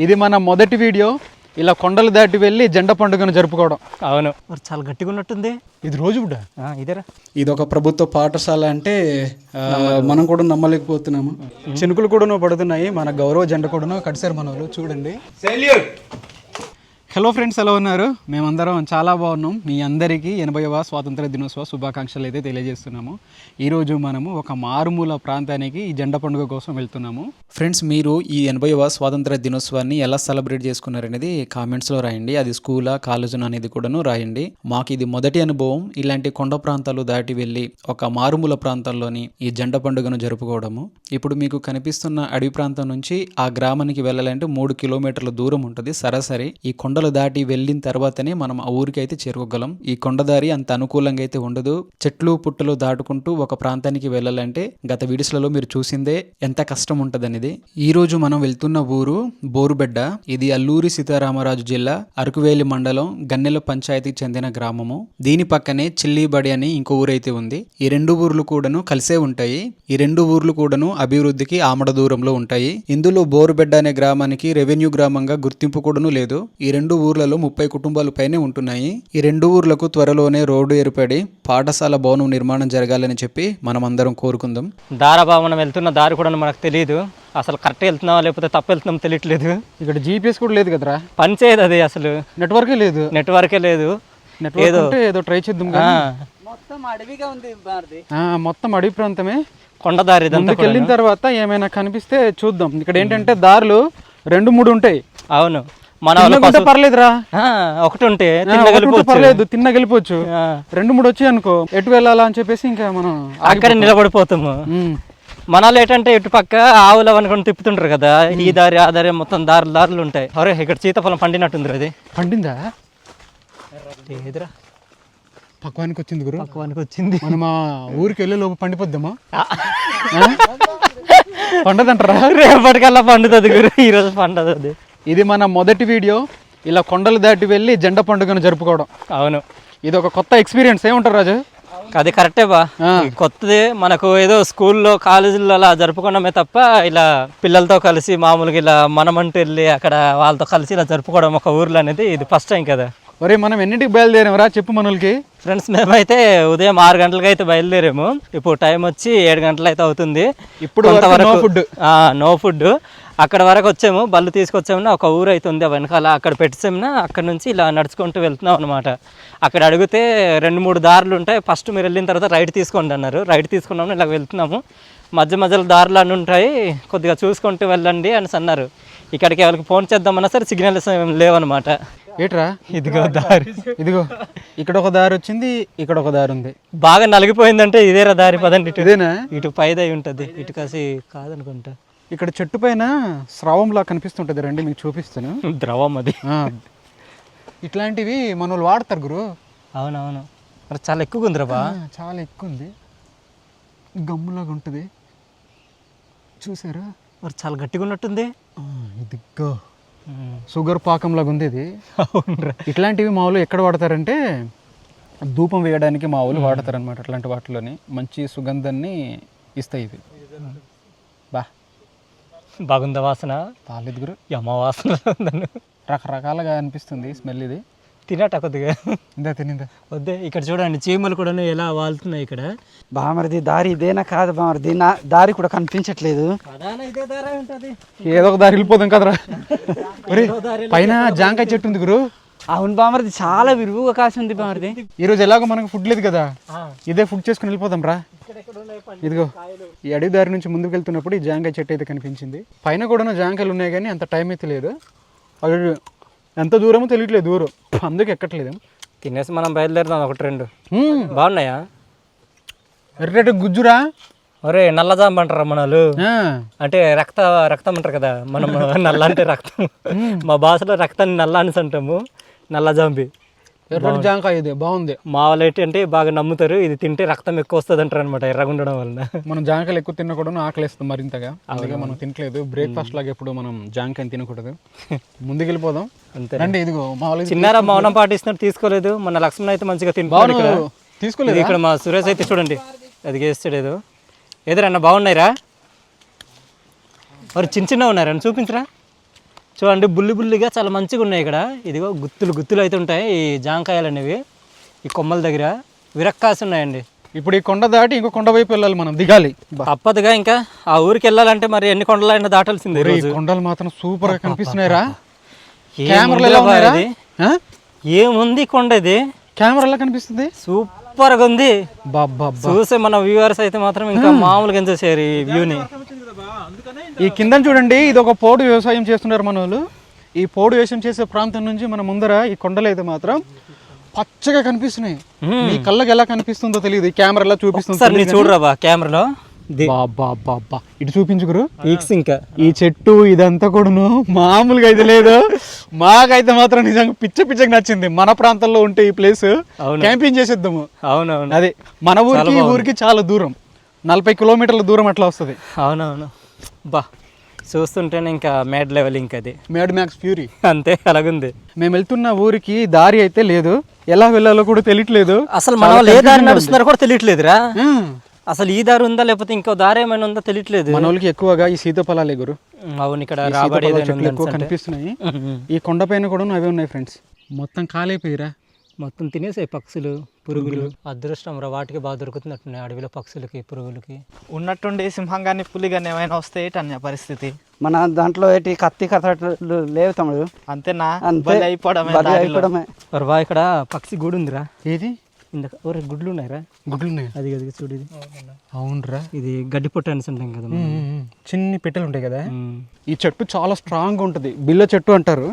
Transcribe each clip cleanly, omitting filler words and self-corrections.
ఇది మన మొదటి వీడియో. ఇలా కొండలు దాటి వెళ్ళి జెండా పండుగను జరుపుకోవడం. అవును, మరి చాలా గట్టిగా ఉన్నట్టుంది. ఇది రోజు కూడా ఇదేరా, ఇది ఒక ప్రభుత్వ పాఠశాల అంటే మనం కూడా నమ్మలేకపోతున్నాము. చినుకులు కూడా పడుతున్నాయి. మన గౌరవ జెండా కూడా కట్టారు మన వాళ్ళు. చూడండి. హలో ఫ్రెండ్స్, ఎలా ఉన్నారు? మేమందరం చాలా బాగున్నాం. మీ అందరికీ 80వ స్వాతంత్ర దినోత్సవ శుభాకాంక్షలు అయితే తెలియజేస్తున్నాము. ఈరోజు మనము ఒక మారుమూల ప్రాంతానికి ఈ జెండా పండుగ కోసం వెళ్తున్నాము. ఫ్రెండ్స్, మీరు ఈ 80వ స్వాతంత్ర దినోత్సవాన్ని ఎలా సెలబ్రేట్ చేసుకున్నారనేది కామెంట్స్లో రాయండి. అది స్కూలా కాలేజునా అనేది కూడాను రాయండి. మాకు ఇది మొదటి అనుభవం. ఇలాంటి కొండ ప్రాంతాలు దాటి వెళ్ళి ఒక మారుమూల ప్రాంతాల్లోని ఈ జెండా పండుగను జరుపుకోవడము. ఇప్పుడు మీకు కనిపిస్తున్న అడవి ప్రాంతం నుంచి ఆ గ్రామానికి వెళ్ళాలంటే 3 కిలోమీటర్ల దూరం ఉంటుంది సరాసరి. ఈ కొండలు దాటి వెళ్ళిన తర్వాతనే మనం ఆ ఊరికి అయితే చేరుకోగలం. ఈ కొండదారి అంత అనుకూలంగా అయితే ఉండదు. చెట్లు పుట్టలు దాటుకుంటూ ఒక ప్రాంతానికి వెళ్ళాలంటే గత వీడియోస్లలో మీరు చూసిందే ఎంత కష్టం ఉంటదనేది. ఈ రోజు మనం వెళ్తున్న ఊరు బోరుబెడ్డ. ఇది అల్లూరి సీతారామరాజు జిల్లా అరకువేలి మండలం గన్నెల పంచాయతీకి చెందిన గ్రామము. దీని పక్కనే చిల్లీబడి అని ఇంకో ఊరైతే ఉంది. ఈ రెండు ఊర్లు కూడాను కలిసే ఉంటాయి. ఈ రెండు ఊర్లు కూడాను అభివృద్ధికి ఆమడ దూరంలో ఉంటాయి. ఇందులో బోరుబెడ్డ అనే గ్రామానికి రెవెన్యూ గ్రామంగా గుర్తింపు కూడాను లేదు. ఈ రెండు ఊర్లలో 30 కుటుంబాలు పైనే ఉంటున్నాయి. ఈ రెండు ఊర్లకు త్వరలోనే రోడ్డు ఏర్పడి పాఠశాల భవనం నిర్మాణం జరగాలని చెప్పి మనం అందరం కోరుకుందాం. దారాభావనం వెళ్తున్న దారి కూడా మనకు తెలియదు. అసలు కరెక్ట్ వెళ్తున్నావా లేకపోతే తప్పు వెళ్తున్నాం తెలియట్లేదు. ఇక్కడ జీపీఎస్ కూడా లేదు కదరా. పని చేయదు అది, అసలు నెట్వర్కే లేదు. ఏదో ట్రై చేద్దాం. మొత్తం అడవి ప్రాంతమే, కొండదారి. వెళ్ళిన తర్వాత ఏమైనా కనిపిస్తే చూద్దాం. ఇక్కడ ఏంటంటే దారులు 2-3 ఉంటాయి. అవును, మన పర్లేదురా. ఒకటి ఉంటే పర్లేదు, తిన్నగెళ్ళిపోవచ్చు. 2-3 వచ్చాయి అనుకో, ఎటు వెళ్ళాలా అని చెప్పేసి ఇంకా మనం అక్కడ నిలబడిపోతాము. మనలో ఏంటంటే ఇటు పక్క ఆవులు అనుకుని తిప్పుతుంటారు కదా, ఈ దారి ఆ దారి మొత్తం దారులు ఉంటాయి. అరే, ఇక్కడ సీతాఫలం పండినట్టుంది. అది పండిందా? లేదురా, పక్వానికి వచ్చింది గురు. పక్వానికి వచ్చింది. మనం ఆ ఊరికి వెళ్ళే లోపు పండిపోద్దామా? పండదంటారా? రేపటికల్లా పండుతుంది గురు, ఈరోజు పండదు అది. ఇది మన మొదటి వీడియో. ఇలా కొండలు దాటి వెళ్ళి జెండా పండుగను జరుపుకోవడం. అవును, ఇది ఒక కొత్త ఎక్స్పీరియన్స్. ఏమంటారు రాజు? అది కరెక్టే బా. కొత్తది. మనకు ఏదో స్కూల్లో కాలేజీల్లో అలా జరుపుకోవడమే తప్ప ఇలా పిల్లలతో కలిసి మామూలుగా ఇలా మనమంటూ వెళ్ళి అక్కడ వాళ్ళతో కలిసి ఇలా జరుపుకోవడం ఒక ఊర్లో అనేది ఇది ఫస్ట్ టైం కదా. ఒరే, మనం ఎన్నింటికి బయలుదేరామరా చెప్పు మనకి. ఫ్రెండ్స్, మేమైతే ఉదయం 6 గంటలకు అయితే బయలుదేరాము. ఇప్పుడు టైం వచ్చి 7 గంటలు అయితే అవుతుంది. ఇప్పుడు నో ఫుడ్. అక్కడ వరకు వచ్చాము, బళ్ళు తీసుకొచ్చామన్నా ఒక ఊరు అయితే ఉంది వెనకాల, అక్కడ పెట్టామన్నా అక్కడ నుంచి ఇలా నడుచుకుంటూ వెళ్తున్నాం అనమాట. అక్కడ అడిగితే 2-3 దారులు ఉంటాయి. ఫస్ట్ మీరు వెళ్ళిన తర్వాత రైట్ తీసుకోండి అన్నారు. రైట్ తీసుకున్నాము, ఇలా వెళ్తున్నాము. మధ్యలో దారులు అన్నీ ఉంటాయి, కొద్దిగా చూసుకుంటూ వెళ్ళండి అని అన్నారు. ఇక్కడికి ఎవరికి ఫోన్ చేద్దామన్నా సరే సిగ్నల్స్ లేవన్నమాట. ఏట్రా? ఇదిగో దారి, ఇదిగో ఇక్కడ ఒక దారి వచ్చింది, ఇక్కడ ఒక దారి ఉంది. బాగా నలిగిపోయిందంటే ఇదేరా దారి. పదండి, ఇదేనా? ఇటు పైదై ఉంటుంది, ఇటు కాసి కాదనుకుంటా. ఇక్కడ చెట్టు పైన స్రావంలా కనిపిస్తుంటది, రండి మీకు చూపిస్తాను. ద్రవం అది. ఇట్లాంటివి మన వాళ్ళు వాడతారు గురు. అవునవును, మరి చాలా ఎక్కువగా ఉందిరా బా. చాలా ఎక్కువ ఉంది, గమ్ములాగా ఉంటుంది. చూసారా? మరి చాలా గట్టిగా ఉన్నట్టుంది. ఇదిగో షుగర్ పాకం లాగా ఉంది ఇది. ఇట్లాంటివి మామూలు ఎక్కడ వాడతారంటే ధూపం వేయడానికి మామూలు వాడతారు అనమాట. అట్లాంటి వాటిలోని మంచి సుగంధాన్ని ఇస్తాయి ఇవి. బాగుందా వాసన? పాలెదుగురు యమ్మ వాసన రకరకాలుగా అనిపిస్తుంది స్మెల్. ఇది తినట కొద్దిగా తినిందా? వద్దే. ఇక్కడ చూడండి చీమలు కూడా ఎలా వాళ్తున్నాయి ఇక్కడ. బామరిది దారి ఇదేనా? కాదు బామరిది, నా దారి కూడా కనిపించట్లేదు. ఏదో ఒక దారి వెళ్ళిపోదాం కదరా. పైన జాంకాయ చెట్టు ఉంది గురు. అవును బామరిది, చాలా విరువుగా కాసి ఉంది బామరిది. ఈ రోజు ఎలాగో మనకు ఫుడ్ లేదు కదా, ఇదే ఫుడ్ చేసుకుని వెళ్ళిపోదాం రా. ఇదిగో ఈ అడవి దారి నుంచి ముందుకు వెళ్తున్నప్పుడు ఈ జాంకాయ చెట్టు అయితే కనిపించింది. పైన కూడా జాంకాయలు ఉన్నాయి కానీ అంత టైం అయితే లేదు. అది ఎంత దూరమో తెలియట్లేదు, దూరం అందుకు ఎక్కట్లేదు. తినేసి మనం బయలుదేరుదాం. 1-2 బాగున్నాయా? ఎర్రటి గుజ్జురా. ఒరే, నల్లజాంబ అంటారా మనలు, అంటే రక్తం అంటారు కదా. మనం నల్ల అంటే రక్తం, మా భాషలో రక్తాన్ని నల్ల అనేసి అంటాము. నల్లజాంబి ఎర్రటి జాంకాయ ఇది బాగుంది. మా వాళ్ళు ఏంటంటే బాగా నమ్ముతారు, ఇది తింటే రక్తం ఎక్కువ వస్తుంది అంటారు అనమాట, ఎర్రగా ఉండడం వలన. మనం జాంకాయలు ఎక్కువ తిన్నా కూడా ఆకలిస్తుంది మరింతగా, అందుకే మనం తినట్లేదు. బ్రేక్ఫాస్ట్ లాగా ఎప్పుడు మనం జాంకాయని తినకూడదు. ముందుకు వెళ్ళిపోదాం అంతే. అంటే ఇదిగో మా వాళ్ళు చిన్నారా మౌనం పాటిస్తున్నారు, తీసుకోలేదు. మన లక్ష్మణ్ అయితే మంచిగా తింటున్నాడు, తీసుకోలేదు. ఇక్కడ మా సురేష్ అయితే చూడండి అది వేస్తాడు. ఏదో ఎదురన్నా బాగున్నాయిరా. మరి చిన్న ఉన్నారని చూపించరా. చూడండి బుల్లి బుల్లిగా చాలా మంచిగా ఉన్నాయి ఇక్కడ. ఇదిగో గుత్తులు గుత్తులు అయితే ఉంటాయి ఈ జాంకాయలు అనేవి. ఈ కొమ్మల దగ్గర విరక్కాసి ఉన్నాయండి. ఇప్పుడు ఈ కొండ దాటి ఇంకో కొండ వైపు వెళ్ళాలి, మనం దిగాలి. తప్పదుగా, ఇంకా ఆ ఊరికి వెళ్ళాలంటే మరి ఎన్ని కొండలైనా దాటాల్సిందే. ఈ కొండలు మాత్రం సూపర్ గా కనిపిస్తున్నాయిరా. ఏముంది కొండ ఇది, కెమెరా ఎలా కనిపిస్తుంది? సూపర్ గా ఉంది. బాబా చూసే మన వ్యూవర్స్ అయితే మాత్రం ఇంకా మామూలుగా ఎంజాయ్ చేయరు ఈ వ్యూని. ఈ కింద చూడండి, ఇది ఒక పోడు వ్యవసాయం చేస్తున్నారు మన వాళ్ళు. ఈ పోడు వ్యవసాయం చేసే ప్రాంతం నుంచి మన ముందర ఈ కొండలు అయితే మాత్రం పచ్చగా కనిపిస్తున్నాయి. మీ కళ్ళకి ఎలా కనిపిస్తుందో తెలియదు, ఈ కెమెరా ఎలా చూపిస్తుంది చూడరా కెమెరాలో. ఇటు చూపించుకురు పీక్స్ ఇంకా ఈ చెట్టు ఇదంతా కూడాను మామూలుగా అయితే లేదు. మాకైతే మాత్రం నిజంగా పిచ్చగా నచ్చింది. మన ప్రాంతంలో ఉంటే ఈ ప్లేస్ క్యాంపింగ్ చేసేద్దాము. అవునవును, అదే మన ఊరికి ఊరికి చాలా దూరం, 40 కిలోమీటర్ల దూరం అట్లా వస్తుంది. అవునవును, బా చూస్తుంటేనే ఇంకా మ్యాడ్ లెవెల్, ఇంకా అది మ్యాడ్ మ్యాక్స్ ఫ్యూరీ అంతే అలాగుంది. మేము వెళ్తున్న ఊరికి దారి అయితే లేదు, ఎలా వెళ్ళాలో కూడా తెలియట్లేదు. అసలు మనం ఏ దారి నడుస్తున్నారో కూడా తెలియట్లేదురా. అసలు ఈ దారి ఉందా లేకపోతే ఇంకో దారి ఏమైనా ఉందా తెలియట్లేదు. మన వాళ్ళకి ఎక్కువగా ఈ సీతాఫలాలే గురు. అవును, ఇక్కడ రాబడి చెట్లు ఎక్కువ కనిపిస్తున్నాయి. ఈ కొండపైన కూడా అవే ఉన్నాయి ఫ్రెండ్స్. మొత్తం కాలైపోయిరా, మొత్తం తినేసాయి పక్షులు, పురుగులు. అదృష్టం రా, వాటికి బాగా దొరుకుతున్నట్టున్నాయి అడవిలో పక్షులకి, పురుగులకి. ఉన్నట్టుండి సింహం కానీ పులి కానీ ఏమైనా వస్తే అన్న పరిస్థితి. మన దాంట్లో ఏంటి కత్తి కథలు లేవు తమ్ముడు, అంతేనా? అంతే అయిపోవడమే. బా ఇక్కడ పక్షి గూడు ఉందిరా. ఏది? ఇందాక గుడ్లు ఉన్నాయిరా. గుడ్లు ఉన్నాయి, అది అది చూడు ఇది. అవునరా, ఇది గడ్డి పొట్ట అనేసి ఉంటాం కదా, చిన్ని పెట్టెలు ఉంటాయి కదా. ఈ చెట్టు చాలా స్ట్రాంగ్ గా ఉంటుంది, బిల్ల చెట్టు అంటారు.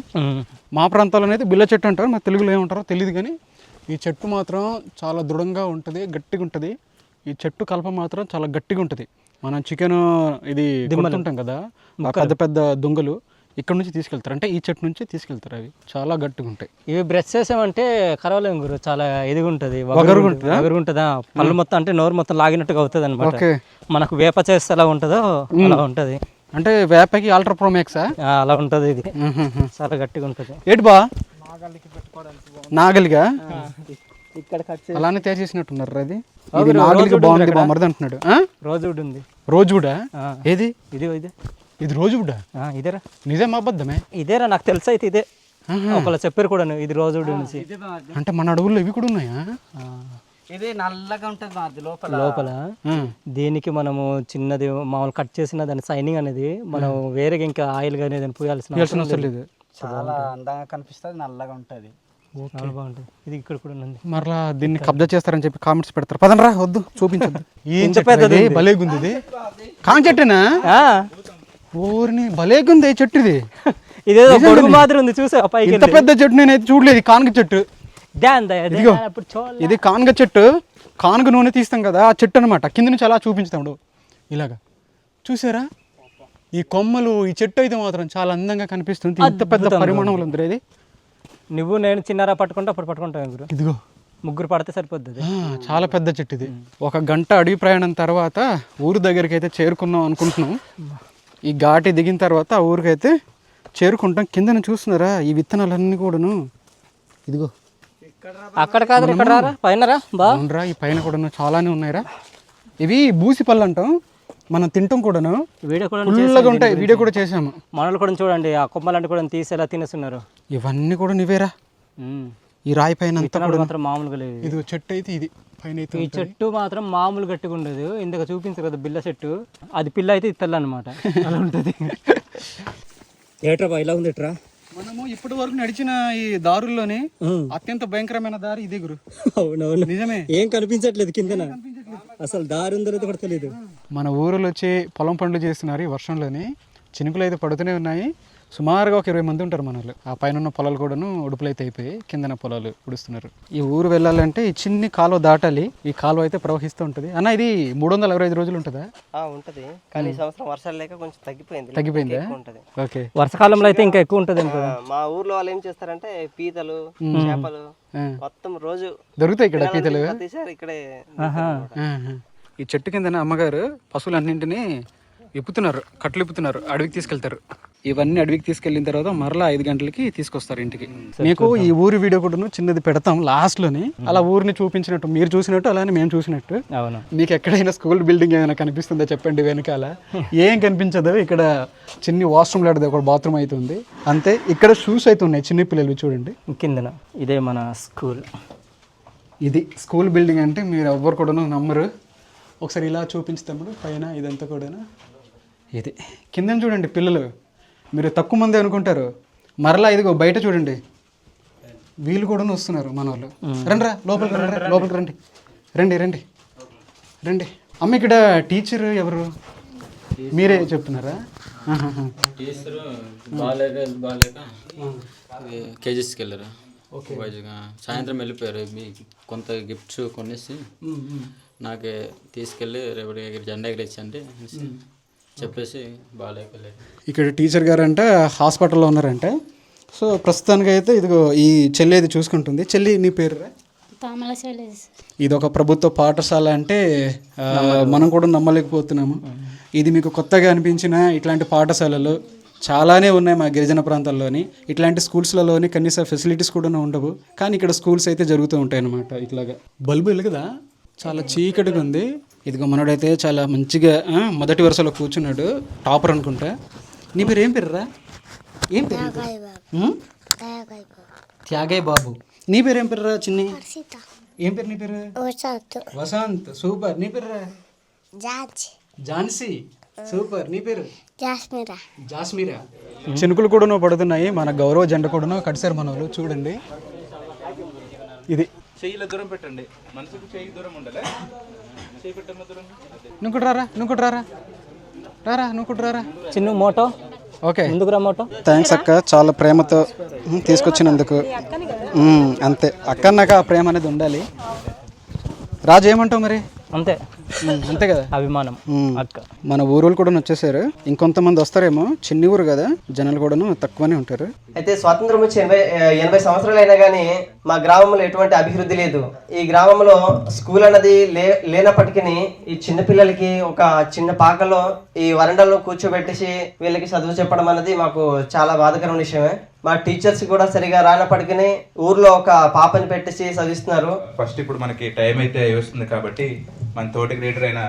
మా ప్రాంతాల్లో అయితే బిల్ల చెట్టు అంటారు, మా తెలుగులో ఏమంటారో తెలియదు. కానీ ఈ చెట్టు మాత్రం చాలా దృఢంగా ఉంటుంది, గట్టిగా ఉంటుంది. ఈ చెట్టు కలప మాత్రం చాలా గట్టిగా ఉంటుంది. మనం చికెన్ ఇది కొడుతుంటాం కదా, పెద్ద పెద్ద దుంగలు ఇక్కడ నుంచి తీసుకెళ్తారు, అంటే ఈ చెట్టు నుంచి తీసుకెళ్తారు. అవి చాలా గట్టిగా ఉంటాయి. ఇవి బ్రష్ చేసామంటే కరవలేము గురు, చాలా ఎదిగి ఉంటుంది, ఉంటుందా. పళ్ళు మొత్తం అంటే నోరు మొత్తం లాగినట్టుగా అవుతుంది అనమాట. మనకు వేప చేస్తే ఎలా ఉంటుందో అలా ఉంటుంది. అంటే వేపకి అల్ట్రా ప్రో మ్యాక్స్ అలా ఉంటుంది. ఇది చాలా గట్టిగా ఉంటుంది. ఏంటి బా నాగలిగా ఇక్కడ అలానే తయారు చేసినట్టున్నారు. అది ఇది నాగలిగా బాగుంది బామర్ది అంటున్నాడు. రోజువుడ్ ఉంది. రోజువుడా? ఏది? ఇది ఇది ఇది రోజువుడా? ఇదేరా. నిజం అబద్ధమే? ఇదేరా, నాకు తెలుసు అయితే ఇదే. ఒకళ్ళు చెప్పారు కూడా ఇది రోజువుడ్ నుంచి. అంటే మన అడవుల్లో ఇవి కూడా ఉన్నాయా? ఇది నల్లగా ఉంటుంది లోపల. దీనికి మనము చిన్నది మామూలు కట్ చేసిన దాని సైనింగ్ అనేది మనం వేరేగా ఇంకా ఆయిల్ కానీ ఏదైనా పోయాల్సిన అవసరం లేదు. చాలా అందంగా కనిపిస్తుంది, నల్లగా ఉంటుంది, బాగుంటుంది. ఇది ఇక్కడ కూడా ఉంది. మరలా దీన్ని కబ్జా చేస్తారని చెప్పి కామెంట్స్ పెడతారు. పదనరా, వద్దు చూపించద్దు. ఏం పెద్దది భలేగుంది ఇది. కాంగ చెట్టునా? ఊరిని భలేగుంది చెట్టు. ఇది ఇదేదో గొడుగు మాదిరి ఉంది, చూసా పైకి. ఇంత పెద్ద చెట్టు నేనైతే చూడలేదు. కానుగ చెట్టు. ఇది కానుగ చెట్టు. కానుగ నూనె తీస్తాం కదా, ఆ చెట్టు అనమాట. కింద నుంచి అలా చూపించుతాడు ఇలాగా. చూసారా ఈ కొమ్మలు? ఈ చెట్టు అయితే మాత్రం చాలా అందంగా కనిపిస్తుంది. ఇంత పెద్ద పరిమాణంలో ఉంది. ఇది నువ్వు నేను చిన్నరా పట్టుకుంటే అప్పుడు పట్టుకుంటావు గురు. ఇదిగో ముగ్గురు పడితే సరిపోద్ది. చాలా పెద్ద చెట్టు ఇది. 1 గంట అడవి ప్రయాణం తర్వాత ఊరు దగ్గరికి అయితే చేరుకున్నాం అనుకుంటున్నాం. ఈ ఘాటి దిగిన తర్వాత ఆ ఊరికైతే చేరుకుంటాం. కిందన చూస్తున్నారా ఈ విత్తనాలన్నీ కూడాను? ఇదిగో అక్కడ కాదు, ఇక్కడ రారా, పైన రా. బాగుండ్రా, ఈ పైన కూడాను చాలానే ఉన్నాయిరా. ఇవి బూసి పళ్ళు అంటాం, మనం తింటాం కూడాను. వీడియో కూడా ఫుల్గా ఉంటాయి, వీడియో కూడా చేసాము. మనలు కూడా చూడండి, ఆ కొమ్మలాంటి కూడా తీసేలా తినేస్తున్నారు. ఇవన్నీ కూడా నువ్వేరా. ఈ రాయి పైన మాత్రం మామూలుగా లేదు. ఇది చెట్టు అయితే ఇది పైన అయితే ఈ చెట్టు మాత్రం మామూలు గట్టిగా ఉండదు. ఇందాక చూపించారు కదా బిల్ల చెట్టు, అది పిల్ల అయితే ఇత్తల్ల అనమాట. అలా ఉంటుంది. ఏట్రా ఇలా ఉంది ఎట్రా. మనము ఇప్పటి వరకు నడిచిన ఈ దారుల్లోనే అత్యంత భయంకరమైన దారి ఇదే గురు. అవునవును, నిజమే. ఏం కనిపించట్లేదు కిందన, అసలు దారి ఉందో కూడా తెలియదు. మన ఊరిలో వచ్చి పొలం పనులు చేస్తున్నారు. ఈ వర్షంలోనే చినుకులు అయితే పడుతూనే ఉన్నాయి. సుమారుగా ఒక 20 మంది ఉంటారు మన వాళ్ళు. ఆ పైన ఉన్న పొలాలు కూడాను ఉడుపులు అయితే అయిపోయి కిందన పొలాలు ఉడుస్తున్నారు. ఈ ఊరు వెళ్ళాలంటే ఈ చిన్ని కాలువ దాటాలి. ఈ కాలువ అయితే ప్రవహిస్తూ ఉంటుంది. అన్న ఇది 365 రోజులు ఉంటుందా? ఉంటది, కానీ ఈ సంవత్సరం వర్షాలు లేక కొంచెం తగ్గిపోయిందా? ఓకే. వర్షాకాలంలో అయితే ఇంకా ఎక్కువ ఉంటుంది. మా ఊర్లో వాళ్ళు ఏం చేస్తారంటే పీతలు, చేపలు మొత్తం రోజు దొరుకుతాయి ఇక్కడ. పీతలు ఇక్కడే. ఈ చెట్టు కిందన అమ్మగారు పశువులన్నింటినీ విప్పుతున్నారు, కట్లు విప్పుతున్నారు, అడవికి తీసుకెళ్తారు. ఇవన్నీ అడవికి తీసుకెళ్ళిన తర్వాత మరలా 5 గంటలకి తీసుకొస్తారు ఇంటికి. మీకు ఈ ఊరి వీడియో కూడా చిన్నది పెడతాం లాస్ట్లోని, అలా ఊరిని చూపించినట్టు మీరు చూసినట్టు అలానే మేము చూసినట్టు. అవును. మీకు ఎక్కడైనా స్కూల్ బిల్డింగ్ ఏమైనా కనిపిస్తుందో చెప్పండి వెనకాల. ఏం కనిపించదు, ఇక్కడ చిన్ని వాష్రూమ్ లాంటిది ఒక బాత్రూమ్ అయితే ఉంది అంతే. ఇక్కడ షూస్ అయితే ఉన్నాయి చిన్న పిల్లలు చూడండి కిందన. ఇదే మన స్కూల్. ఇది స్కూల్ బిల్డింగ్ అంటే మీరు ఎవ్వరు కూడా నమ్మరు. ఒకసారి ఇలా చూపించుతాము పైన ఇదంతా కూడా. ఇది కింద చూడండి పిల్లలు, మీరు తక్కువ మంది అనుకుంటారు, మరలా ఇదిగో బయట చూడండి వీళ్ళు కూడా వస్తున్నారు మన వాళ్ళు. రండి రా లోపలికి రండి, లోపలికి రండి, రండి రండి రండి. అమ్మ ఇక్కడ టీచర్ ఎవరు, మీరే చెప్తున్నారా? టీచరు బాగాలేక కేజీస్కి వెళ్ళారు. సాయంత్రం వెళ్ళిపోయారు. మీ కొంత గిఫ్ట్స్ కొనేసి నాకే తీసుకెళ్ళి రేపు జెండా ఎగిరేసి చెప్పేసి బాగాలేకపోలేదు. ఇక్కడ టీచర్ గారు అంటే హాస్పిటల్లో ఉన్నారంటే. సో ప్రస్తుతానికి అయితే ఇదిగో ఈ చెల్లి అయితే చూసుకుంటుంది. చెల్లి నీ పేరు? ఇది ఒక ప్రభుత్వ పాఠశాల అంటే మనం కూడా నమ్మలేకపోతున్నాము. ఇది మీకు కొత్తగా అనిపించిన ఇట్లాంటి పాఠశాలలు చాలానే ఉన్నాయి మా గిరిజన ప్రాంతాల్లోని. ఇట్లాంటి స్కూల్స్లలోని కనీస ఫెసిలిటీస్ కూడా ఉండవు, కానీ ఇక్కడ స్కూల్స్ అయితే జరుగుతూ ఉంటాయి అన్నమాట. ఇట్లాగా బల్బు వెలుగుదా, చాలా చీకటిగా ఉంది. ఇదిగో మనోడైతే చాలా మంచిగా మొదటి వరుసలో కూర్చున్నాడు, టాపర్ అనుకుంటా. నీ పేరు ఏం పేరురా? ఏం పేరు? త్యాగయ్య బాబు. నీ పేరు ఏం పేరురా చిన్ని? ఏం పేరు నీ పేరు? వసంత్. సూపర్. నీ పేరురా? ఝాన్సీ. సూపర్. నీ పేరు? జాస్మీరా. చినుకులు కూడా పడుతున్నాయి. మన గౌరవ జెండా కూడా కడిసారు మన వాళ్ళు చూడండి. ఇది చెయ్యిలో దూరం పెట్టండి, మనసుకు చెయ్యి దూరం ఉండాలి. చెయ్యి పెట్టమ్మ దూరం. నువ్వు రారా, నువ్వు రారా, రారా నువ్వు రారా. చిన్న మోటో. ఓకే, ఎందుకు రా మోటో? థ్యాంక్స్ అక్క, చాలా ప్రేమతో తీసుకొచ్చినందుకు. అంతే అక్క, నాకు ఆ ప్రేమ అనేది ఉండాలి. రాజు ఏమంటావు మరి? అంతే అంతే కదా, అభిమానం అక్క. మన ఊరు కూడా వచ్చేసారు, ఇంకొంతమంది వస్తారేమో. చిన్న ఊరు కదా, జనాలు కూడా తక్కువనే ఉంటారు. అయితే స్వాతంత్రం వచ్చి 80 సంవత్సరాలు అయినా కానీ మా గ్రామంలో ఎటువంటి అభివృద్ధి లేదు. ఈ గ్రామంలో స్కూల్ అన్నది లేనప్పటికీ ఈ చిన్న పిల్లలకి ఒక చిన్న పాకలో ఈ వరండాలో కూర్చోబెట్టేసి వీళ్ళకి చదువు చెప్పడం అన్నది మాకు చాలా బాధాకరమైన విషయమే. మా టీచర్స్ కూడా సరిగా రానప్పటికీ ఊర్లో ఒక పాపని పెట్టేసి చదివిస్తున్నారు. ఫస్ట్ ఇప్పుడు మనకి టైం అయితే వస్తుంది కాబట్టి మన తోటి గ్రేటర్ అయిన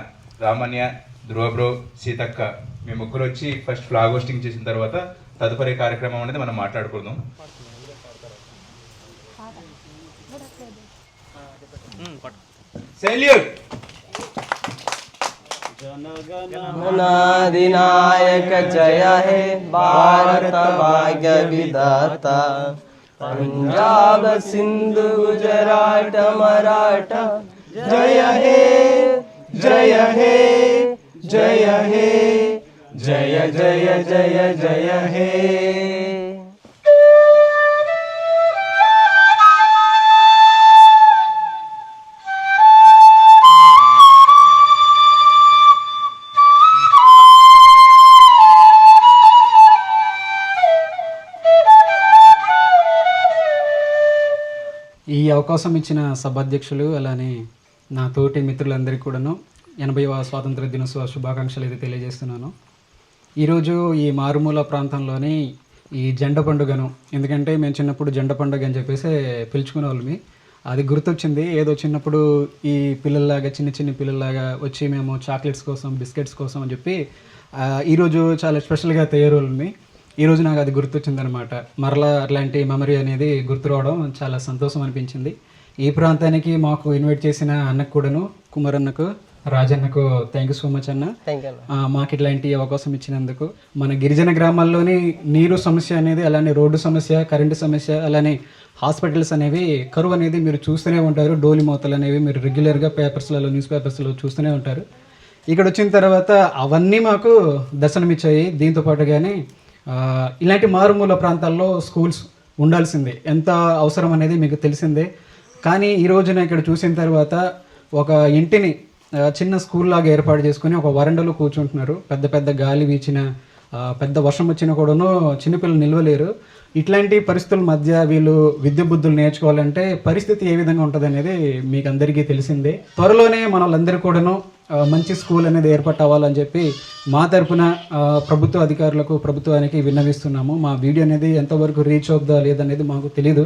రామన్య, ధ్రువ బ్రో, సీతక్క మీ ముగ్గురు వచ్చి ఫస్ట్ ఫ్లాగ్ హోస్టింగ్ చేసిన తర్వాత తదుపరి కార్యక్రమం అనేది మనం మాట్లాడుకుందాం. సెల్యూట్. జనగణనాధినాయక జయ హే భారత భాగ్య విధాత, పంజాబ్ సింధు గుజరాట మరాఠ జయ హే జయ హే జయ హే జయ జయ జయ జయ హే. ఈ అవకాశం ఇచ్చిన సభాధ్యక్షులు అలానే నా తోటి మిత్రులందరికీ కూడాను 80వ స్వాతంత్ర దినోత్సవ శుభాకాంక్షలు అయితే తెలియజేస్తున్నాను. ఈరోజు ఈ మారుమూల ప్రాంతంలోని ఈ జెండా పండుగను, ఎందుకంటే మేము చిన్నప్పుడు జెండా పండుగ అని చెప్పేసి పిలుచుకునే వాళ్ళమి, అది గుర్తొచ్చింది. ఏదో చిన్నప్పుడు ఈ పిల్లల్లాగా చిన్న పిల్లల్లాగా వచ్చి మేము చాక్లెట్స్ కోసం బిస్కెట్స్ కోసం అని చెప్పి ఈరోజు చాలా స్పెషల్గా తయారవుల్ని. ఈరోజు నాకు అది గుర్తొచ్చిందనమాట. మరలా అట్లాంటి మెమరీ అనేది గుర్తు రావడం చాలా సంతోషం అనిపించింది. ఈ ప్రాంతానికి మాకు ఇన్వైట్ చేసిన అన్నకు కూడాను, కుమారన్నకు, రాజన్నకు థ్యాంక్ యూ సో మచ్ అన్న. మాకు ఇట్లాంటి అవకాశం ఇచ్చినందుకు. మన గిరిజన గ్రామాల్లోని నీరు సమస్య అనేది, అలానే రోడ్డు సమస్య, కరెంటు సమస్య, అలానే హాస్పిటల్స్ అనేవి కరువు అనేది మీరు చూస్తూనే ఉంటారు. డోలి మోతలు అనేవి మీరు రెగ్యులర్గా పేపర్స్లలో, న్యూస్ పేపర్స్లో చూస్తూనే ఉంటారు. ఇక్కడ వచ్చిన తర్వాత అవన్నీ మాకు దర్శనమిచ్చాయి. దీంతో పాటుగానే ఇలాంటి మారుమూల ప్రాంతాల్లో స్కూల్స్ ఉండాల్సిందే, ఎంత అవసరం అనేది మీకు తెలిసిందే. కానీ ఈ రోజున ఇక్కడ చూసిన తర్వాత ఒక ఇంటిని చిన్న స్కూల్ లాగా ఏర్పాటు చేసుకుని ఒక వరండాలో కూర్చుంటున్నారు. పెద్ద గాలి వీచిన పెద్ద వర్షం వచ్చినా కూడాను చిన్నపిల్లలు నిలవలేరు. ఇట్లాంటి పరిస్థితుల మధ్య వీళ్ళు విద్య బుద్ధులు నేర్చుకోవాలంటే పరిస్థితి ఏ విధంగా ఉంటుంది అనేది మీకు అందరికీ తెలిసిందే. త్వరలోనే మన వాళ్ళందరూ కూడాను మంచి స్కూల్ అనేది ఏర్పాటు అవ్వాలని చెప్పి మా తరపున ప్రభుత్వ అధికారులకు ప్రభుత్వానికి విన్నవిస్తున్నాము. మా వీడియో అనేది ఎంతవరకు రీచ్ అవుద్దా లేదనేది మాకు తెలియదు,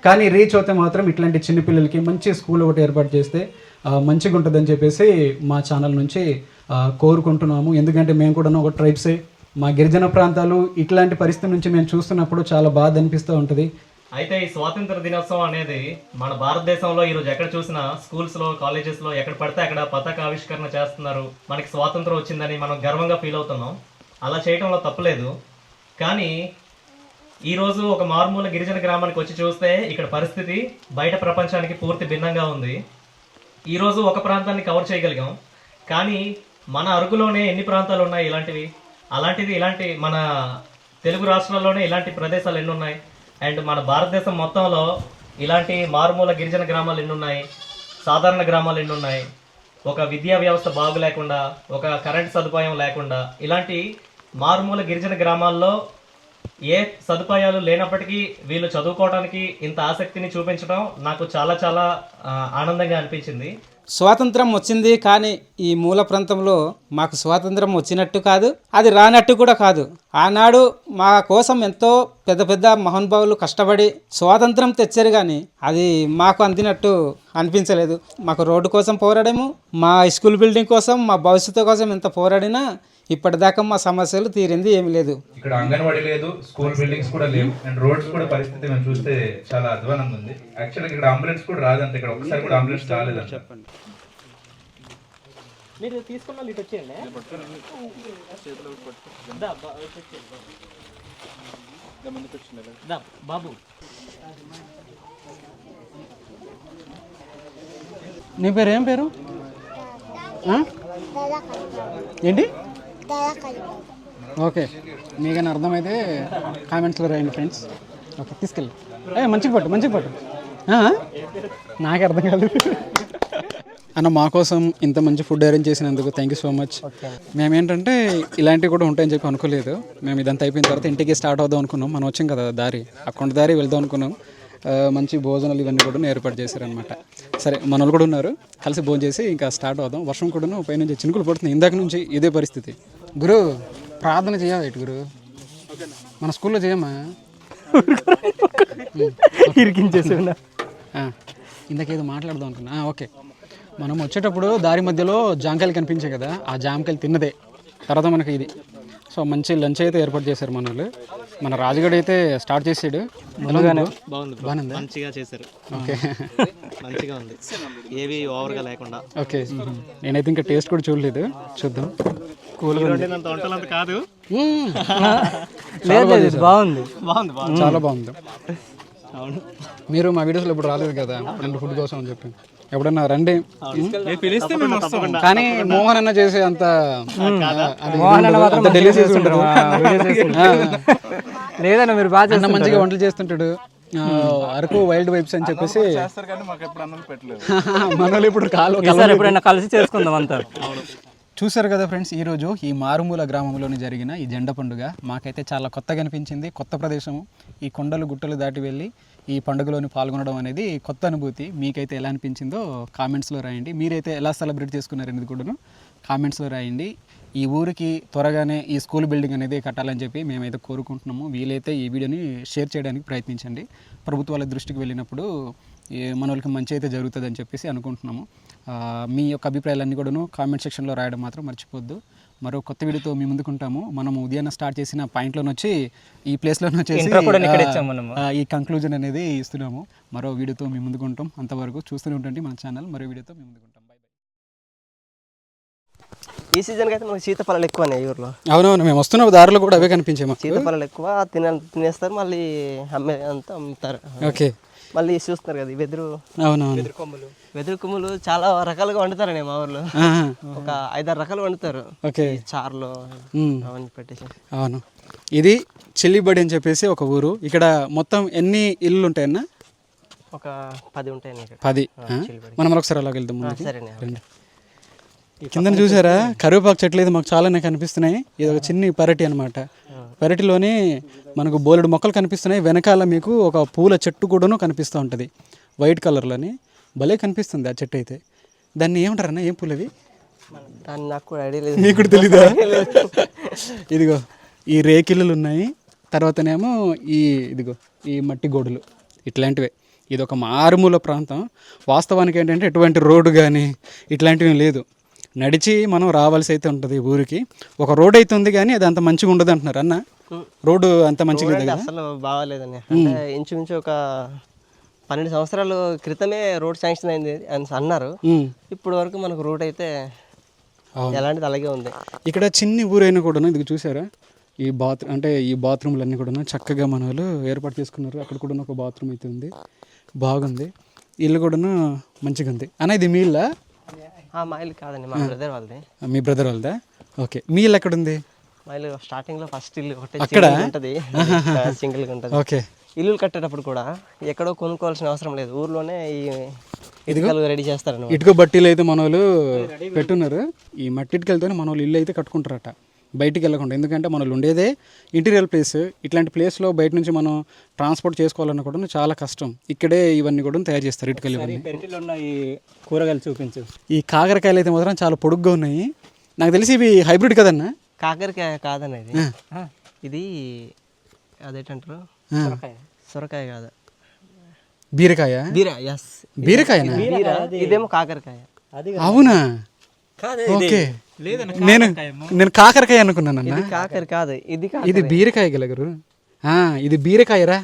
కానీ రీచ్ అవుతే మాత్రం ఇట్లాంటి చిన్నపిల్లలకి మంచి స్కూల్ ఒకటి ఏర్పాటు చేస్తే మంచిగా ఉంటుందని చెప్పేసి మా ఛానల్ నుంచి కోరుకుంటున్నాము. ఎందుకంటే మేము కూడా ఒక ట్రైబ్సే, మా గిరిజన ప్రాంతాలు ఇట్లాంటి పరిస్థితి నుంచి మేము చూస్తున్నప్పుడు చాలా బాధ అనిపిస్తూ ఉంటుంది. అయితే ఈ స్వాతంత్ర దినోత్సవం అనేది మన భారతదేశంలో ఈరోజు ఎక్కడ చూసినా స్కూల్స్లో, కాలేజెస్లో ఎక్కడ పడితే అక్కడ పతాక ఆవిష్కరణ చేస్తున్నారు. మనకి స్వాతంత్రం వచ్చిందని మనం గర్వంగా ఫీల్ అవుతున్నాం. అలా చేయడంలో తప్పులేదు. కానీ ఈరోజు ఒక మారుమూల గిరిజన గ్రామానికి వచ్చి చూస్తే ఇక్కడ పరిస్థితి బయట ప్రపంచానికి పూర్తి భిన్నంగా ఉంది. ఈరోజు ఒక ప్రాంతాన్ని కవర్ చేయగలిగాం, కానీ మన అరకులోనే ఎన్ని ప్రాంతాలు ఉన్నాయి ఇలాంటివి. ఇలాంటి మన తెలుగు రాష్ట్రాల్లోనే ఇలాంటి ప్రదేశాలు ఎన్ని ఉన్నాయి, అండ్ మన భారతదేశం మొత్తంలో ఇలాంటి మారుమూల గిరిజన గ్రామాలు ఎన్ని ఉన్నాయి, సాధారణ గ్రామాలు ఎన్ని ఉన్నాయి. ఒక విద్యా వ్యవస్థ బాగు లేకుండా, ఒక కరెంట్ సదుపాయం లేకుండా, ఇలాంటి మారుమూల గిరిజన గ్రామాల్లో ఏ సదుపాయాలు లేనప్పటికీ వీళ్ళు చదువుకోవడానికి ఇంత ఆసక్తిని చూపించడం నాకు చాలా చాలా ఆనందంగా అనిపించింది. స్వాతంత్రం వచ్చింది, కానీ ఈ మూల ప్రాంతంలో మాకు స్వాతంత్రం వచ్చినట్టు కాదు, అది రానట్టు కూడా కాదు. ఆనాడు మా కోసం ఎంతో పెద్ద పెద్ద మహానుభావులు కష్టపడి స్వాతంత్రం తెచ్చారు, కానీ అది మాకు అందినట్టు అనిపించలేదు. మాకు రోడ్డు కోసం పోరాడము, మా స్కూల్ బిల్డింగ్ కోసం, మా భవిష్యత్తు కోసం ఎంత పోరాడినా ఇప్పటిదాకా మా సమస్యలు తీరింది ఏమి లేదు. ఇక్కడ అంగన్వాడీ లేదు, స్కూల్ బిల్డింగ్స్ కూడా లేవు, అండ్ రోడ్స్ కూడా పరిస్థితి మేము చూస్తే చాలా అధ్వానంగా ఉంది. యాక్చువల్గా ఇక్కడ అంబులెన్స్ కూడా రాదంట, ఇక్కడ ఒకసారి కూడా అంబులెన్స్ రాలేదంట. చెప్పండి. మీరు తీసుకున్న ఇటు వచ్చేయండి. బాబు నీ పేరు ఏం పేరు? ఏంటి? ఓకే, మీకైనా అర్థమైతే కామెంట్స్లో రాయండి ఫ్రెండ్స్. ఓకే, తీసుకెళ్ళి మంచిగా పట్టు. నాకే అర్థం కాదు అన్న. మా కోసం ఇంత మంచి ఫుడ్ అరేంజ్ చేసినందుకు థ్యాంక్ యూ సో మచ్. మేమేంటంటే ఇలాంటివి కూడా ఉంటాయని చెప్పి అనుకోలేదు. మేము ఇదంతా అయిపోయిన తర్వాత ఇంటికి స్టార్ట్ అవుదాం అనుకున్నాం. మనం వచ్చాం కదా దారి, ఆ కొండ దారి వెళ్దాం అనుకున్నాం. మంచి భోజనాలు ఇవన్నీ కూడా ఏర్పాటు చేశారనమాట. సరే, మన వాళ్ళు కూడా ఉన్నారు, కలిసి భోజనం చేసి ఇంకా స్టార్ట్ అవుదాం. వర్షం కూడా పైనుంచి చినుకులు పడుతుంది ఇందాక నుంచి, ఇదే పరిస్థితి. గురు, ప్రార్థన చేయాలి ఇటు గురు, మన స్కూల్లో చేయమా? ఇరికించేసి ఇందాకేదో మాట్లాడదాం అనుకున్నా. ఓకే, మనం వచ్చేటప్పుడు దారి మధ్యలో జామకాయలు కనిపించాయి కదా, ఆ జామకాయలు తిన్నదే తర్వాత మనకి ఇది. సో మంచి లంచ్ అయితే ఏర్పాటు చేశారు మన వాళ్ళు. మన రాజుగడ్ అయితే స్టార్ట్ చేసాడు. బాగుంది, మంచిగా చేశారు. ఓకే, మంచిగా ఉంది, ఏవి ఓవర్గా లేకుండా. ఓకే, నేనైతే ఇంకా టేస్ట్ కూడా చూడలేదు, చూద్దాం. వంటలంత కాదు, బాగుంది, చాలా బాగుంది. మీరు మా వీడియోస్లో ఇప్పుడు రాలేదు కదా రెండు ఫుడ్ కోసం అని చెప్పి, ఎప్పుడన్నా రండి. కానీ మోహన్ అన్న చేసే అంత లేదన్న, మీరు బాగా మంచిగా వంటలు చేస్తుంటాడు. అరకు వైల్డ్ వైబ్స్ అని చెప్పేసి మనలో ఇప్పుడు ఎప్పుడైనా కలిసి చేసుకుందాం అంతా. చూసారు కదా ఫ్రెండ్స్, ఈరోజు ఈ మారుమూల గ్రామంలోని జరిగిన ఈ జెండా పండుగ మాకైతే చాలా కొత్తగా అనిపించింది. కొత్త ప్రదేశము, ఈ కొండలు గుట్టలు దాటి వెళ్ళి ఈ పండుగలోని పాల్గొనడం అనేది కొత్త అనుభూతి. మీకైతే ఎలా అనిపించిందో కామెంట్స్లో రాయండి. మీరైతే ఎలా సెలబ్రేట్ చేసుకున్నారు అనేది కూడా కామెంట్స్లో రాయండి. ఈ ఊరికి త్వరగానే ఈ స్కూల్ బిల్డింగ్ అనేది కట్టాలని చెప్పి మేమైతే కోరుకుంటున్నాము. వీలైతే ఈ వీడియోని షేర్ చేయడానికి ప్రయత్నించండి. ప్రభుత్వాల దృష్టికి వెళ్ళినప్పుడు మన వాళ్ళకి మంచి అయితే జరుగుతుందని చెప్పేసి అనుకుంటున్నాము. మీ యొక్క అభిప్రాయాలన్నీ కూడాను కామెంట్ సెక్షన్లో రాయడం మాత్రం మర్చిపోద్దు. మరో కొత్త వీడియోతో మీ ముందుకుంటాము. మనం ఉదయాన్నే స్టార్ట్ చేసిన పాయింట్లోనే వచ్చి ఈ ప్లేస్లోనే వచ్చేసి ఈ కంక్లూజన్ అనేది ఇస్తున్నాము. మరో వీడియోతో మీ ముందుకుంటాం. అంతవరకు చూస్తూనే ఉండండి మన ఛానల్. మరో వీడియోతో మీ ముందుకుంటాం. By by. ఈ సీజన్కి అయితే మనకి సీతాఫలాలు ఎక్కువనే ఈ ఊర్లో. అవునవును, మేము వస్తున్న దారిలో కూడా అవే కనిపించాము. సీతాఫలాలు ఎక్కువ తినేస్తారు, మళ్ళీ అమ్ముతారు. ఓకే, మళ్ళీ చూస్తున్నారు కదా వెదురు. అవునవును, వెదురు కొమ్ములు చాలా రకాలుగా వండుతారండి మా ఊర్లో. ఒక 5-6 రకాలు వండుతారు. ఓకే, చారులో అవన్నీ పెట్టేసి. అవును, ఇది చెల్లిబడి అని చెప్పేసి ఒక ఊరు. ఇక్కడ మొత్తం ఎన్ని ఇల్లు ఉంటాయన్న? ఒక 10 ఉంటాయండి ఇక్కడ. 10. మనం ఒకసారి అలా వెళ్దాం. సరేనే. కింద చూసారా కరివేపాకు చెట్లు అయితే మాకు చాలానే కనిపిస్తున్నాయి. ఇది ఒక చిన్ని పెరటి అనమాట. పెరటిలోని మనకు బోలెడు మొక్కలు కనిపిస్తున్నాయి. వెనకాల మీకు ఒక పూల చెట్టు కూడాను కనిపిస్తూ ఉంటుంది వైట్ కలర్లోని. భలే కనిపిస్తుంది ఆ చెట్టు అయితే. దాన్ని ఏమంటారన్నా, ఏం పూలు అవి? దాన్ని నాకు కూడా ఐడియా లేదు. నీకు కూడా తెలీదా? ఇదిగో ఈ రేకిళ్ళు ఉన్నాయి, తర్వాతనేమో ఇదిగో ఈ మట్టి గోడలు ఇట్లాంటివే. ఇది ఒక మారుమూల ప్రాంతం. వాస్తవానికి ఏంటంటే ఎటువంటి రోడ్డు కానీ ఇట్లాంటివి లేదు. నడిచి మనం రావాల్సి అయితే ఉంటుంది ఊరికి. ఒక రోడ్ అయితే ఉంది కానీ అది అంత మంచిగా ఉండదు అంటున్నారు అన్న. రోడ్డు అంత మంచిగా లేదు కదా? అసలు బాగాలేదని. అంటే ఇంచుమించు ఒక 12 సంవత్సరాల క్రితమే రోడ్ శాంక్షన్ అయింది అని అన్నారు. ఇప్పుడు వరకు మనకు రోడ్ అయితే ఎలాంటిది అలాగే ఉంది. ఇక్కడ చిన్ని ఊరైనా కూడా ఇది చూసారా, ఈ బాత్రూమ్లు అన్నీ కూడా చక్కగా మన వాళ్ళు ఏర్పాటు చేసుకున్నారు. అక్కడ కూడా ఒక బాత్రూమ్ అయితే ఉంది, బాగుంది. ఇల్లు కూడాను మంచిగా ఉంది అన్న. ఇది మీ ఇల్లా? మా ఇల్లు కాదండి, మా బ్రదర్ వాళ్ళది. మీ బ్రదర్ వాళ్ళదా? ఓకే. మీ ఇల్లు ఎక్కడ ఉంది? మా ఇల్లు స్టార్టింగ్ లో ఫస్ట్ ఇల్లు అక్కడ ఉంటుంది, సింగిల్ గా ఉంటుంది. ఓకే. ఇల్లు కట్టేటప్పుడు కూడా ఎక్కడో కొనుక్కోవాల్సిన అవసరం లేదు, ఊర్లోనే ఈ ఇటుకలు రెడీ చేస్తారు. ఇటుక బట్టీలు అయితే మన వాళ్ళు పెట్టున్నారు. ఈ మట్టి ఇటుకలతోనే మన వాళ్ళు ఇల్లు అయితే కట్టుకుంటారట, బయటికి వెళ్ళకుండా. ఎందుకంటే మన వాళ్ళు ఉండేదే ఇంటీరియర్ ప్లేస్. ఇట్లాంటి ప్లేస్లో బయట నుంచి మనం ట్రాన్స్పోర్ట్ చేసుకోవాలన్నా కూడా చాలా కష్టం. ఇక్కడే ఇవన్నీ కూడా తయారు చేస్తారు, ఇటుకలు ఇవన్నీ. పెరటిలో ఉన్న ఈ కూరగాయలు చూపించు. ఈ కాకరకాయలు అయితే మాత్రం చాలా పొడుగ్గా ఉన్నాయి. నాకు తెలిసి ఇవి హైబ్రిడ్ కదన్నా? కాకరకాయ కాదన్న ఇది. ఇది అదేంటారు, సొరకాయ కాదు, బీరకాయ. బీరకాయనా? ఇదేమో కాకరకాయ. అవునా? ఓకే. నేను కాకరకాయ అనుకున్నాను అన్న. కాకర కాదు, ఇది బీరకాయ గలగరు. ఇది బీరకాయరా?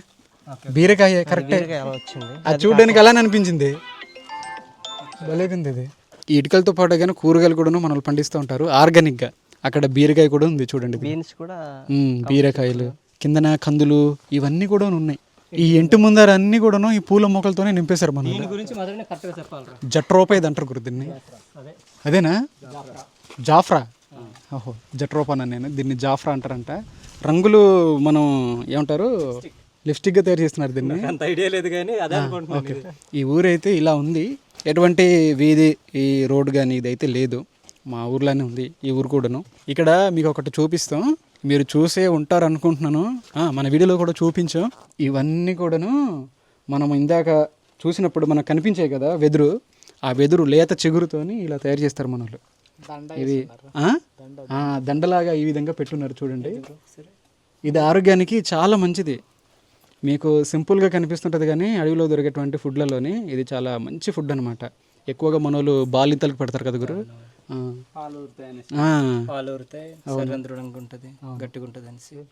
బీరకాయ కరెక్టే. వచ్చింది అది చూడడానికి అలానే అనిపించింది. భలేపింది ఇది. ఈ ఇటుకలతో పాటు కానీ కూరగాయలు కూడా మనల్ని పండిస్తూ ఉంటారు ఆర్గానిక్గా. అక్కడ బీరకాయ కూడా ఉంది చూడండి. బీన్స్ కూడా, బీరకాయలు, కిందన కందులు ఇవన్నీ కూడా ఉన్నాయి. ఈ ఇంటి ముందర అన్ని కూడాను ఈ పూల మొక్కలతోనే నింపేశారు. మనం జట్రోపా ఇది అంటారు గురు దీన్ని. అదేనా? జాఫ్రా. ఓహో, జట్రోపా అన్న నేను. దీన్ని జాఫ్రా అంటారంట. రంగులు మనం ఏమంటారు, లిప్స్టిక్గా తయారు చేస్తున్నారు దీన్ని. అంత ఐడియా లేదు కానీ అదే అనుకుంటున్నాను. ఓకే. ఈ ఊరైతే ఇలా ఉంది. ఎటువంటి వీధి ఈ రోడ్డు కానీ ఇదైతే లేదు. మా ఊర్లోనే ఉంది ఈ ఊరు కూడాను. ఇక్కడ మీకు ఒకటి చూపిస్తాం, మీరు చూసే ఉంటారు అనుకుంటున్నాను. మన వీడియోలో కూడా చూపించాం. ఇవన్నీ కూడాను మనం ఇందాక చూసినప్పుడు మనకు కనిపించాయి కదా వెదురు. ఆ వెదురు లేత చిగురుతోని ఇలా తయారు చేస్తారు మన వాళ్ళు. ఇది దండలాగా ఈ విధంగా పెట్టున్నారు చూడండి. ఇది ఆరోగ్యానికి చాలా మంచిది. మీకు సింపుల్గా కనిపిస్తుంటుంది కానీ అడవిలో దొరికేటువంటి ఫుడ్లలోని ఇది చాలా మంచి ఫుడ్ అనమాట. ఎక్కువగా మన వాళ్ళు బాలింతలకు పెడతారు కదా గురు.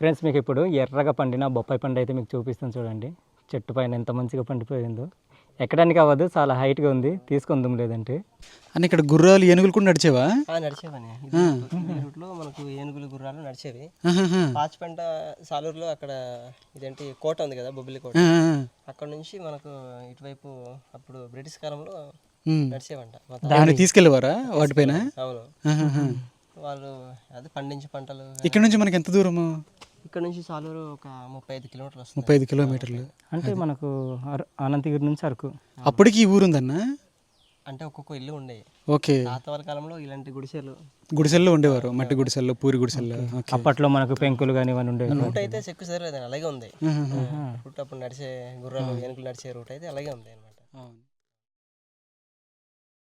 ఫ్రెండ్స్, మీకు ఇప్పుడు ఎర్రగా పండిన బొప్పాయి పండు అయితే మీకు చూపిస్తాను చూడండి. చెట్టు పైన ఎంత మంచిగా పండిపోయిందో. ఎక్కడానికి అవ్వదు, చాలా హైట్గా ఉంది, తీసుకుందాం లేదంటే. అని ఇక్కడ గుర్రాలు ఏనుగులు కూడా నడిచేవా? నడిచేవని రూట్లో మనకు ఏనుగులు గుర్రాలు నడిచేవి. పాచిపెంట సాలూరులో అక్కడ ఇదేంటి కోట ఉంది కదా, బొబ్బిలి కోట. అక్కడ నుంచి మనకు ఇటువైపు అప్పుడు బ్రిటిష్ కాలంలో నడిచేవంట. దాన్ని తీసుకెళ్ళేవారా వాటిపైన? అవును. వాళ్ళు అదే పండించే పంటలు. ఇక్కడ నుంచి మనకి ఎంత దూరము? ఇక్కడ నుంచి సాలూరు ఒక 35 కిలోమీటర్లు. 35 కిలోమీటర్లు అంటే మనకు అనంతగిరి నుంచి అరకు. అప్పటికి ఈ ఊరుందన్నా? అంటే ఒక్కొక్క ఇల్లు ఉండేవి. ఓకే. పాతవారి కాలంలో ఇలాంటి గుడిసెల్లో ఉండేవారు, మట్టి గుడిసెల్లో, పూరి గుడిసెల్లో. అప్పట్లో మనకు పెంకులు కానీ ఇవన్నీ ఉండేవి. రూట్ అయితే చెక్కు సరిలేదు, అలాగే ఉంది రూట్. అప్పుడు నడిచే గుర్రాలు ఏనుగులు నడిచే రూట్ అయితే అలాగే ఉంది అనమాట.